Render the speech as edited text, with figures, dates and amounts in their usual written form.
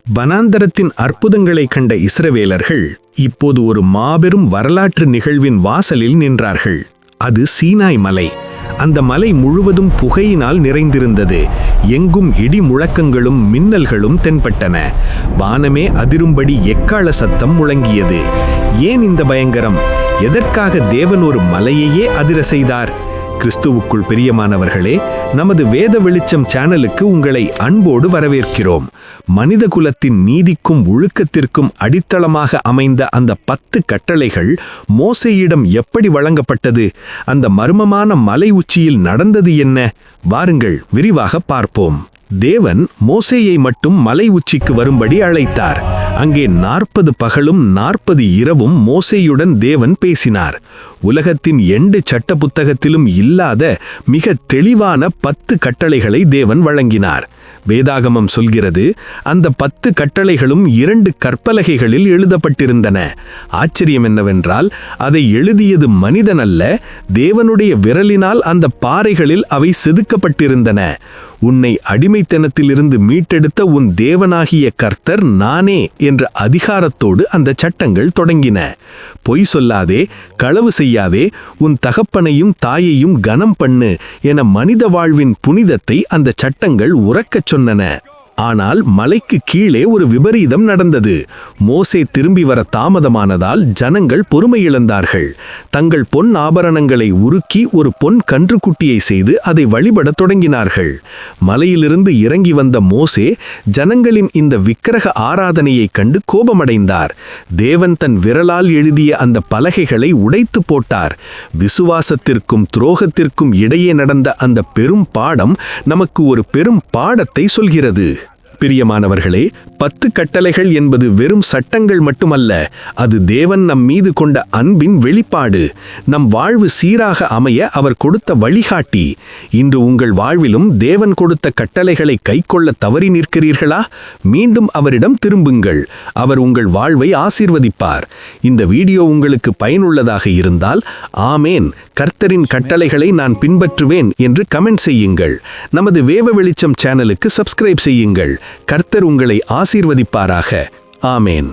வனாந்தரத்தின் அற்புதங்களை கண்ட இஸ்ரவேலர்கள் இப்போது ஒரு மாபெரும் வரலாற்று நிகழ்வின் வாசலில் நின்றார்கள். அது சீனாய் மலை. அந்த மலை முழுவதும் புகையினால் நிறைந்திருந்தது. எங்கும் இடி முழக்கங்களும் மின்னல்களும் தென்பட்டன. வானமே அதிரும்படி எக்காள சத்தம் முழங்கியது. ஏன் இந்த பயங்கரம்? எதற்காக தேவன் ஒரு மலையையே அதிர செய்தார்? கிறிஸ்துவுக்குள் பிரியமானவர்களே, நமது வேத வெளிச்சம் சேனலுக்கு உங்களை அன்போடு வரவேற்கிறோம். மனித குலத்தின் நீதிக்கும் ஒழுக்கத்திற்கும் அடித்தளமாக அமைந்த அந்த 10 கட்டளைகள் மோசேயிடம் எப்படி வழங்கப்பட்டது? அந்த மர்மமான மலை உச்சியில் நடந்தது என்ன? வாருங்கள் விரிவாக பார்ப்போம். தேவன் மோசேயை மட்டும் மலை உச்சிக்கு வரும்படி அழைத்தார். அங்கே 40 பகலும் 40 இரவும் மோசேயுடன் தேவன் பேசினார். உலகத்தின் எண்டு சட்ட புத்தகத்திலும் இல்லாத மிக தெளிவான 10 கட்டளைகளை தேவன் வழங்கினார். வேதாகமம் சொல்கிறது, அந்த 10 கட்டளைகளும் 2 கற்பலகைகளில் எழுதப்பட்டிருந்தன. ஆச்சரியம் என்னவென்றால், அதை எழுதியது மனிதன் அல்ல, தேவனுடைய விரலினால் அந்த பாறைகளில் அவை செதுக்கப்பட்டிருந்தன. உன்னை அடிமைத்தனத்திலிருந்து மீட்டெடுத்த உன் தேவனாகிய கர்த்தர் நானே என்ற அதிகாரத்தோடு அந்த சட்டங்கள் தொடங்கின. பொய் சொல்லாதே, களவு செய்யாதே, உன் தகப்பனையும் தாயையும் கனம் பண்ணு என மனித வாழ்வின் புனிதத்தை அந்த சட்டங்கள் உரக்கச் சொன்னன. ஆனால் மலைக்கு கீழே ஒரு விபரீதம் நடந்தது. மோசே திரும்பி வர தாமதமானதால் ஜனங்கள் பொறுமை இழந்தார்கள். தங்கள் பொன் ஆபரணங்களை உருக்கி ஒரு பொன் கன்றுக்குட்டியை செய்து அதை வழிபடத் தொடங்கினார்கள். மலையிலிருந்து இறங்கி வந்த மோசே ஜனங்களின் இந்த விக்கிரக ஆராதனையைக் கண்டு கோபமடைந்தார். தேவன் தன் விரலால் எழுதிய அந்த பலகைகளை உடைத்து போட்டார். விசுவாசத்திற்கும் துரோகத்திற்கும் இடையே நடந்த அந்த பெரும் பாடம் நமக்கு ஒரு பெரும் பாடத்தை சொல்கிறது. பிரியமானவர்களே, 10 கட்டளைகள் என்பது வெறும் சட்டங்கள் மட்டுமல்ல, அது தேவன் நம் மீது கொண்ட அன்பின் வெளிப்பாடு. நம் வாழ்வு சீராக அமைய அவர் கொடுத்த வழிகாட்டி. இன்று உங்கள் வாழ்விலும் தேவன் கொடுத்த கட்டளைகளை கைக்கொள்ள தவறி நிற்கிறீர்களா? மீண்டும் அவரிடம் திரும்புங்கள். அவர் உங்கள் வாழ்வை ஆசீர்வதிப்பார். இந்த வீடியோ உங்களுக்கு பயனுள்ளதாக இருந்தால் ஆமேன், கர்த்தரின் கட்டளைகளை நான் பின்பற்றுவேன் என்று கமெண்ட் செய்யுங்கள். நமது வேத வெளிச்சம் சேனலுக்கு சப்ஸ்கிரைப் செய்யுங்கள். கர்த்தர் உங்களை ஆசீர்வதிப்பாராக. ஆமேன்.